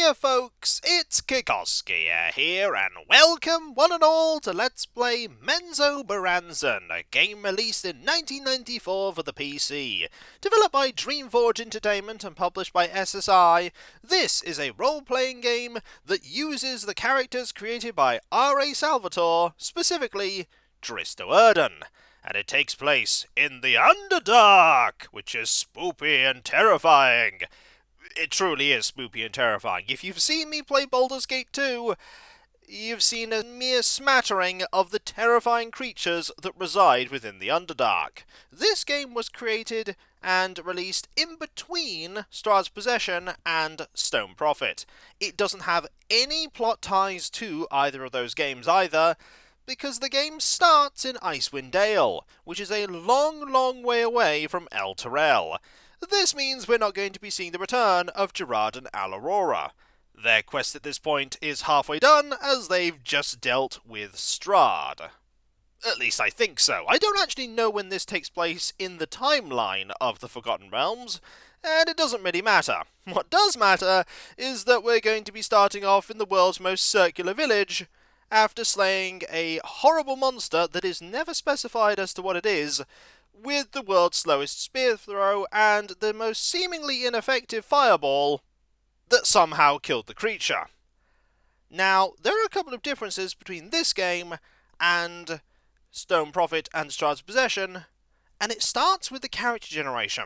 Hiya folks, it's Kikoskia here, and welcome one and all to Let's Play Menzoberranzan, a game released in 1994 for the PC. Developed by Dreamforge Entertainment and published by SSI, this is a role-playing game that uses the characters created by R.A. Salvatore, specifically Dristo Erden. And it takes place in the Underdark, which is spoopy and terrifying. It truly is spoopy and terrifying. If you've seen me play Baldur's Gate 2, you've seen a mere smattering of the terrifying creatures that reside within the Underdark. This game was created and released in between Strahd's Possession and Stone Prophet. It doesn't have any plot ties to either of those games either, because the game starts in Icewind Dale, which is a long way away from El Terrell. This means we're not going to be seeing the return of Gerard and Aurora. Their quest at this point is halfway done, as they've just dealt with Strahd. At least I think so. I don't actually know when this takes place in the timeline of the Forgotten Realms, and it doesn't really matter. What does matter is that we're going to be starting off in the world's most circular village, after slaying a horrible monster that is never specified as to what it is, with the world's slowest spear throw and the most seemingly ineffective fireball that somehow killed the creature. Now, there are a couple of differences between this game and Stone Prophet and Strahd's Possession, and it starts with the character generation.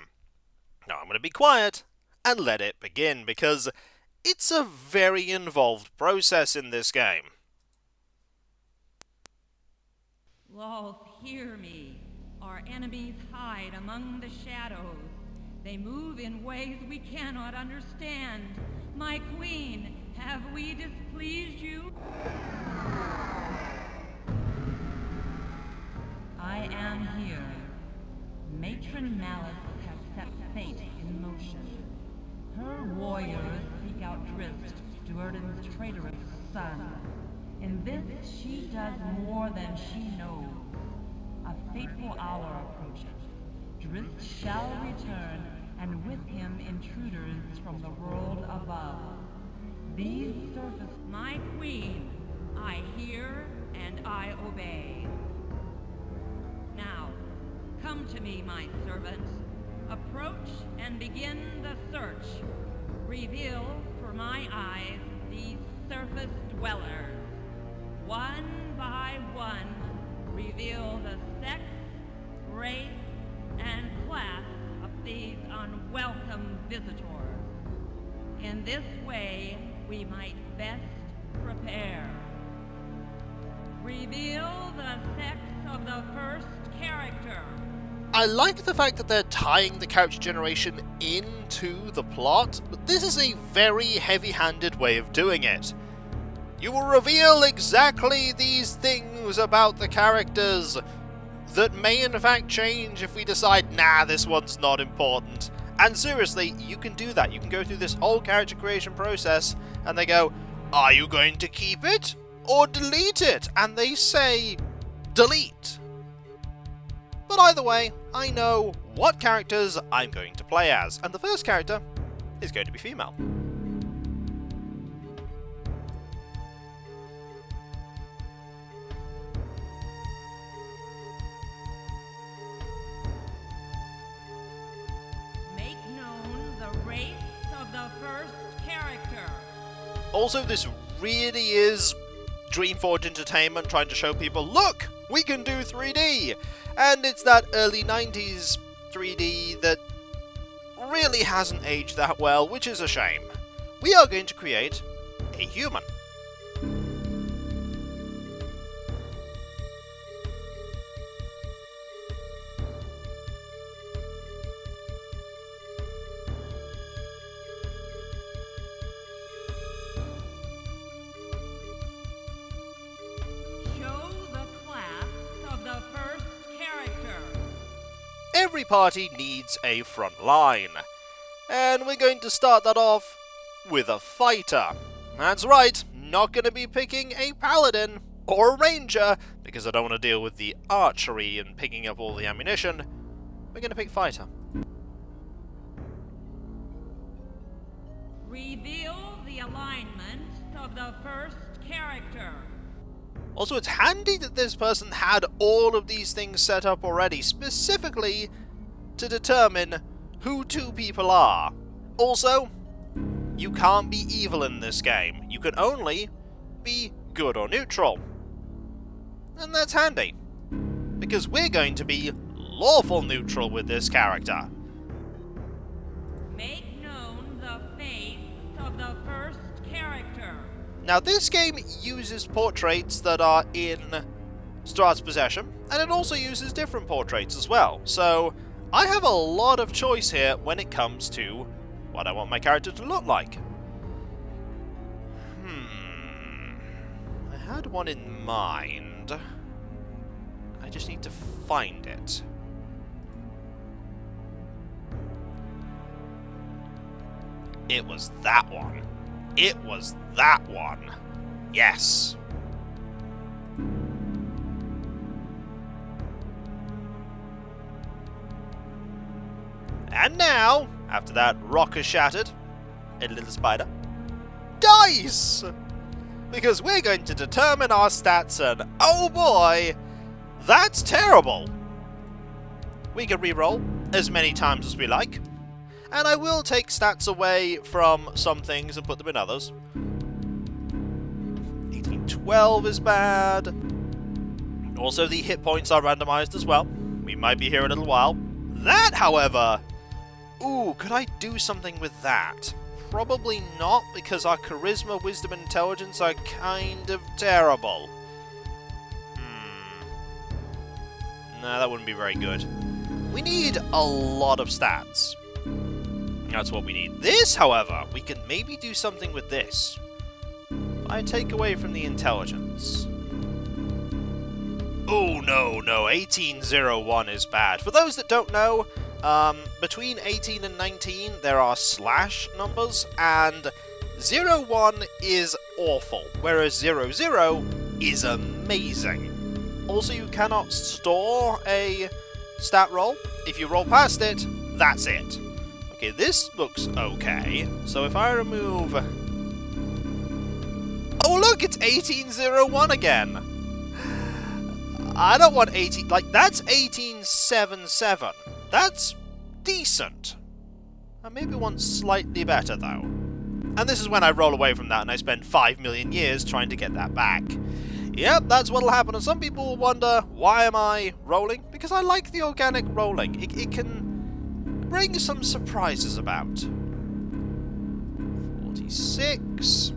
Now, I'm going to be quiet and let it begin, because it's a very involved process in this game. Lolth, hear me. Our enemies hide among the shadows. They move in ways we cannot understand. My queen, have we displeased you? I am here. Matron Malice has set fate in motion. Her warriors seek out Drift, Duerden's traitorous son. In this, she does more than she knows. A fateful hour approaches. Drift shall return, and with him intruders from the world above. These surface... My queen, I hear and I obey. Now, come to me, my servants. Approach and begin the search. Reveal for my eyes these surface dwellers. One by one, reveal the sex, race, and class of these unwelcome visitors. In this way, we might best prepare. Reveal the sex of the first character. I like the fact that they're tying the character generation into the plot, but this is a very heavy-handed way of doing it. You will reveal exactly these things about the characters that may in fact change if we decide, nah, this one's not important. And seriously, you can do that. You can go through this whole character creation process, and they go, are you going to keep it or delete it? And they say, delete. But either way, I know what characters I'm going to play as, and the first character is going to be female. Also, this really is Dreamforge Entertainment trying to show people, look, we can do 3D! And it's that early 90s 3D that really hasn't aged that well, which is a shame. We are going to create a human. Every party needs a front line, and we're going to start that off with a fighter. That's right, not going to be picking a paladin or a ranger, because I don't want to deal with the archery and picking up all the ammunition. We're going to pick fighter. Reveal the the alignment of the first character. Also, it's handy that this person had all of these things set up already, specifically to determine who two people are. Also, you can't be evil in this game. You can only be good or neutral. And that's handy, because we're going to be lawful neutral with this character. Make known the fate of the first character. Now, this game uses portraits that are in Strahd's possession, and it also uses different portraits as well. So, I have a lot of choice here when it comes to what I want my character to look like. I had one in mind. I just need to find it. It was that one. It was that one. Yes. And now, after that rock has shattered, a little spider dies! Because we're going to determine our stats, and oh boy, that's terrible! We can reroll as many times as we like, and I will take stats away from some things and put them in others. 1812 is bad. Also, the hit points are randomized as well. We might be here a little while. That, however... Ooh, could I do something with that? Probably not, because our charisma, wisdom, and intelligence are kind of terrible. Nah, that wouldn't be very good. We need a lot of stats. That's what we need. This, however, we can maybe do something with this. I take away from the intelligence. Oh, no, 1801 is bad. For those that don't know, between 18 and 19, there are slash numbers, and 01 is awful, whereas 00 is amazing. Also, you cannot store a stat roll. If you roll past it, that's it. Okay, this looks okay. So if I remove... Oh look, it's 1801 again! I don't want 18... Like, that's 1877. That's decent. I maybe want slightly better, though. And this is when I roll away from that and I spend 5 million years trying to get that back. Yep, that's what'll happen. And some people will wonder, why am I rolling? Because I like the organic rolling. It can bring some surprises about. 46.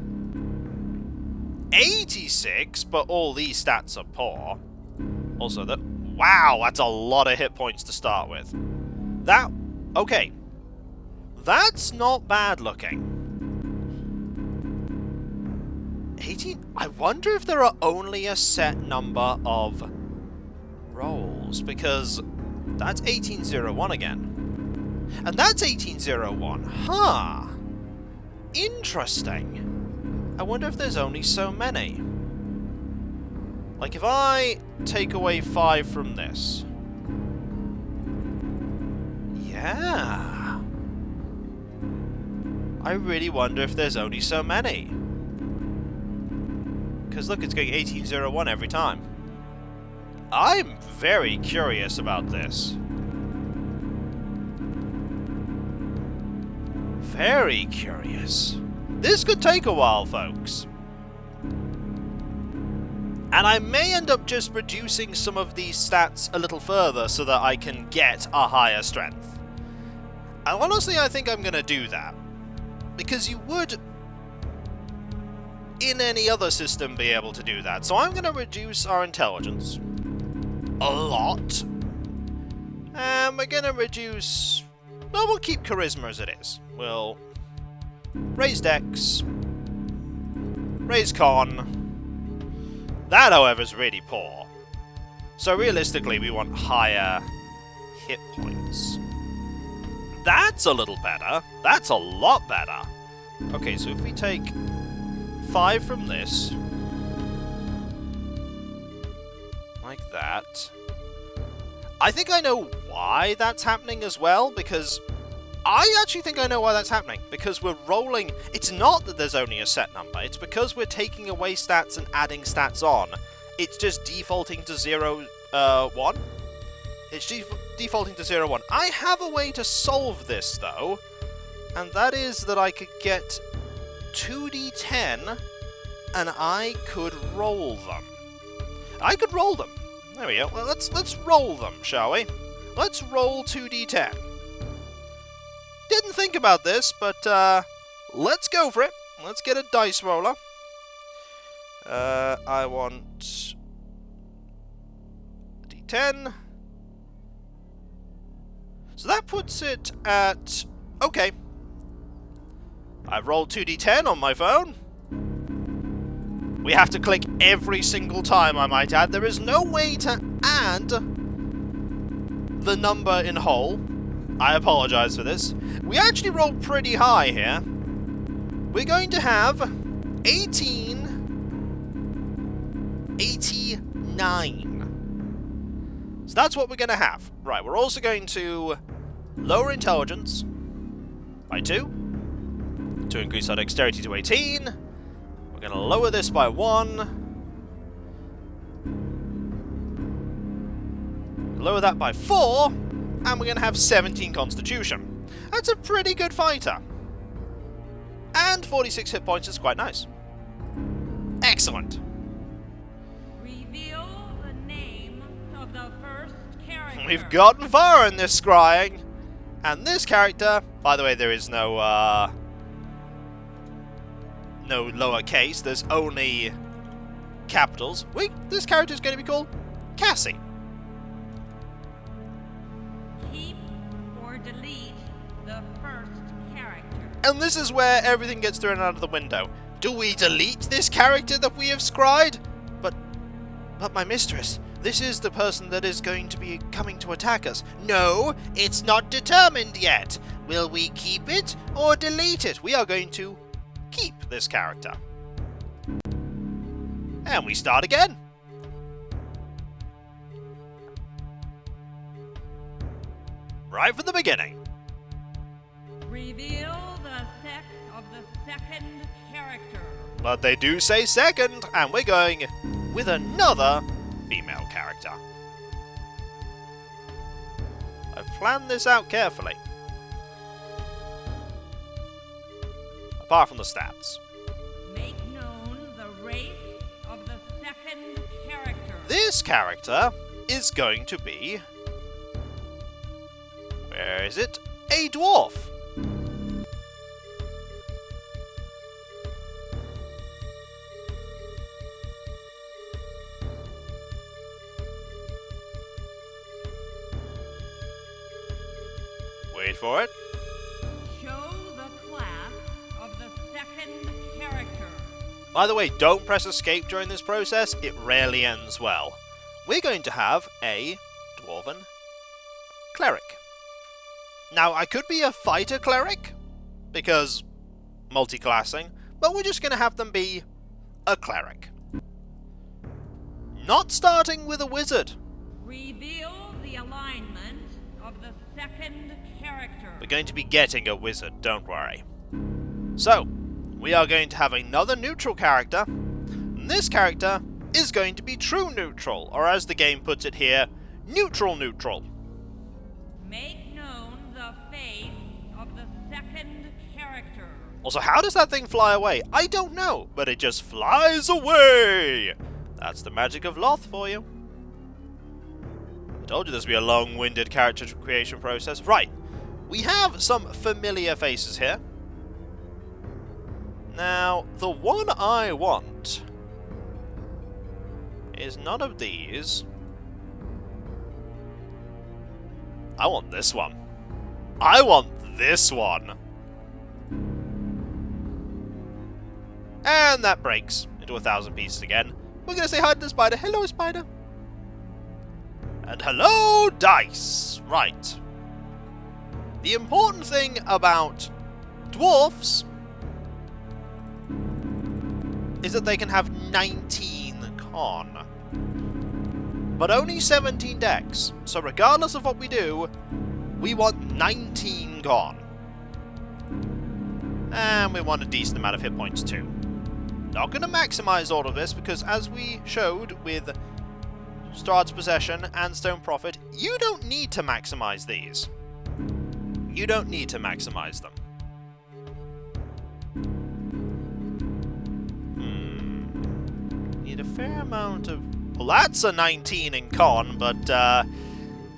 86, but all these stats are poor. Also, that... Wow, that's a lot of hit points to start with. That... Okay. That's not bad looking. 18... I wonder if there are only a set number of rolls, because that's 1801 again. And that's 1801. Huh. Interesting. I wonder if there's only so many. Like, if I take away 5 from this... Yeah. I really wonder if there's only so many. Because look, it's going 1801 every time. I'm very curious about this. Very curious. This could take a while, folks. And I may end up just reducing some of these stats a little further so that I can get a higher strength. And honestly, I think I'm going to do that. Because you would, in any other system, be able to do that. So I'm going to reduce our intelligence a lot. And we're going to reduce... No, we'll keep charisma as it is. We'll raise dex, raise con. That, however, is really poor. So realistically, we want higher hit points. That's a little better. That's a lot better. Okay, so if we take 5 from this, like that. I think I know why that's happening as well, because I actually think I know why that's happening, because we're rolling... It's not that there's only a set number, it's because we're taking away stats and adding stats on. It's just defaulting to 0, 1. It's defaulting to 0, 1. I have a way to solve this, though, and that is that I could get 2d10, and I could roll them. I could roll them. There we go. Well, let's roll them, shall we? Let's roll 2d10. Didn't think about this, but let's go for it. Let's get a dice roller. I want a d10. So that puts it at... Okay. I've rolled 2d10 on my phone. We have to click every single time, I might add. There is no way to add the number in whole. I apologize for this. We actually rolled pretty high here. We're going to have 1889. So that's what we're going to have. Right, we're also going to lower intelligence by 2 to increase our dexterity to 18. We're going to lower this by 1. Lower that by 4. And we're going to have 17 constitution. That's a pretty good fighter. And 46 hit points is quite nice. Excellent. Reveal the name of the first character. We've gotten far in this scrying. And this character, by the way, there is no lowercase. There's only capitals. This character is going to be called Cassie. Keep or delete the first character. And this is where everything gets thrown out of the window. Do we delete this character that we have scried? But my mistress, this is the person that is going to be coming to attack us. No, it's not determined yet. Will we keep it or delete it? We are going to keep this character. And we start again. Right from the beginning. Reveal the sex of the second character. But they do say second, and we're going with another female character. I've planned this out carefully. Apart from the stats. Make known the race of the second character. This character is going to be... Where is it? A dwarf. Wait for it. Show the class of the second character. By the way, don't press escape during this process. It rarely ends well. We're going to have a dwarven cleric. Now, I could be a fighter cleric, because multi-classing, but we're just going to have them be a cleric. Not starting with a wizard. Reveal the alignment of the second character. We're going to be getting a wizard, don't worry. So, we are going to have another neutral character, and this character is going to be true neutral, or as the game puts it here, neutral neutral. Make known the face of the second character. Also, how does that thing fly away? I don't know, but it just flies away! That's the magic of Loth for you. I told you this would be a long-winded character creation process. Right, we have some familiar faces here. Now, the one I want is none of these. I want this one. I want this one. And that breaks into 1,000 pieces again. We're going to say hi to the spider. Hello, spider. And hello, dice. Right. The important thing about dwarfs is that they can have 19 con, but only 17 dex. So regardless of what we do, we want 19 con. And we want a decent amount of hit points too. Not going to maximize all of this because, as we showed with Strahd's Possession and Stone Prophet, you don't need to maximize these. You don't need to maximize them. Need a fair amount of... Well, that's a 19 in con, but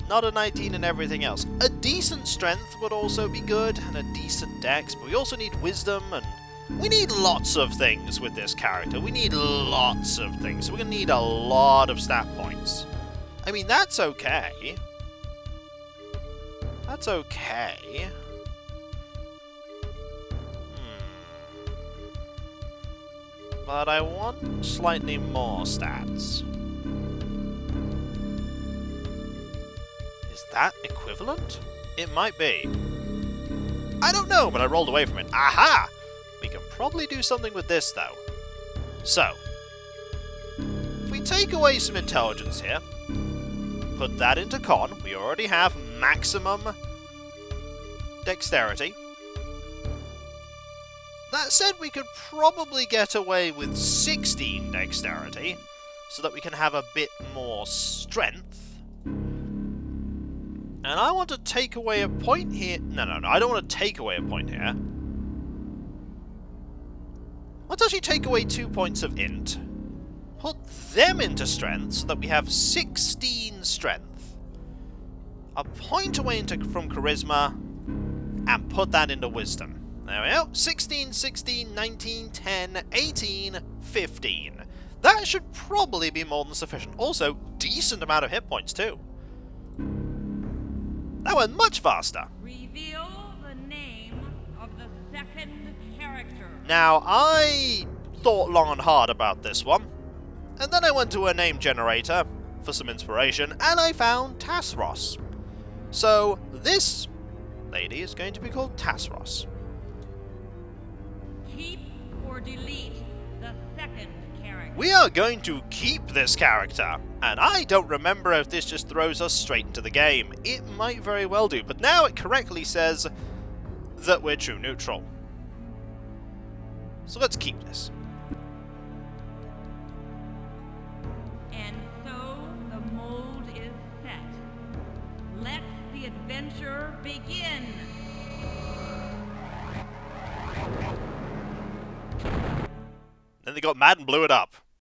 not a 19 in everything else. A decent strength would also be good, and a decent dex, but we also need wisdom, and we need lots of things with this character. We need lots of things. We're going to need a lot of stat points. I mean, that's okay. That's okay. But I want slightly more stats. Is that equivalent? It might be. I don't know, but I rolled away from it. Aha! We can probably do something with this, though. So, if we take away some intelligence here, put that into con, we already have maximum dexterity. That said, we could probably get away with 16 dexterity, so that we can have a bit more strength. And I want to take away a point here. No, I don't want to take away a point here. Let's actually take away 2 points of int. Put them into strength, so that we have 16 strength. A point away from charisma, and put that into wisdom. There we go. 16, 16, 19, 10, 18, 15. That should probably be more than sufficient. Also, decent amount of hit points, too. That went much faster. Reveal the name of the second character. Now, I thought long and hard about this one. And then I went to a name generator for some inspiration, and I found Tasros. So, this lady is going to be called Tasros. Keep or delete the second character. We are going to keep this character, and I don't remember if this just throws us straight into the game. It might very well do, but now it correctly says that we're true neutral. So let's keep this. And so the mold is set. Let the adventure begin. Then they got mad and blew it up.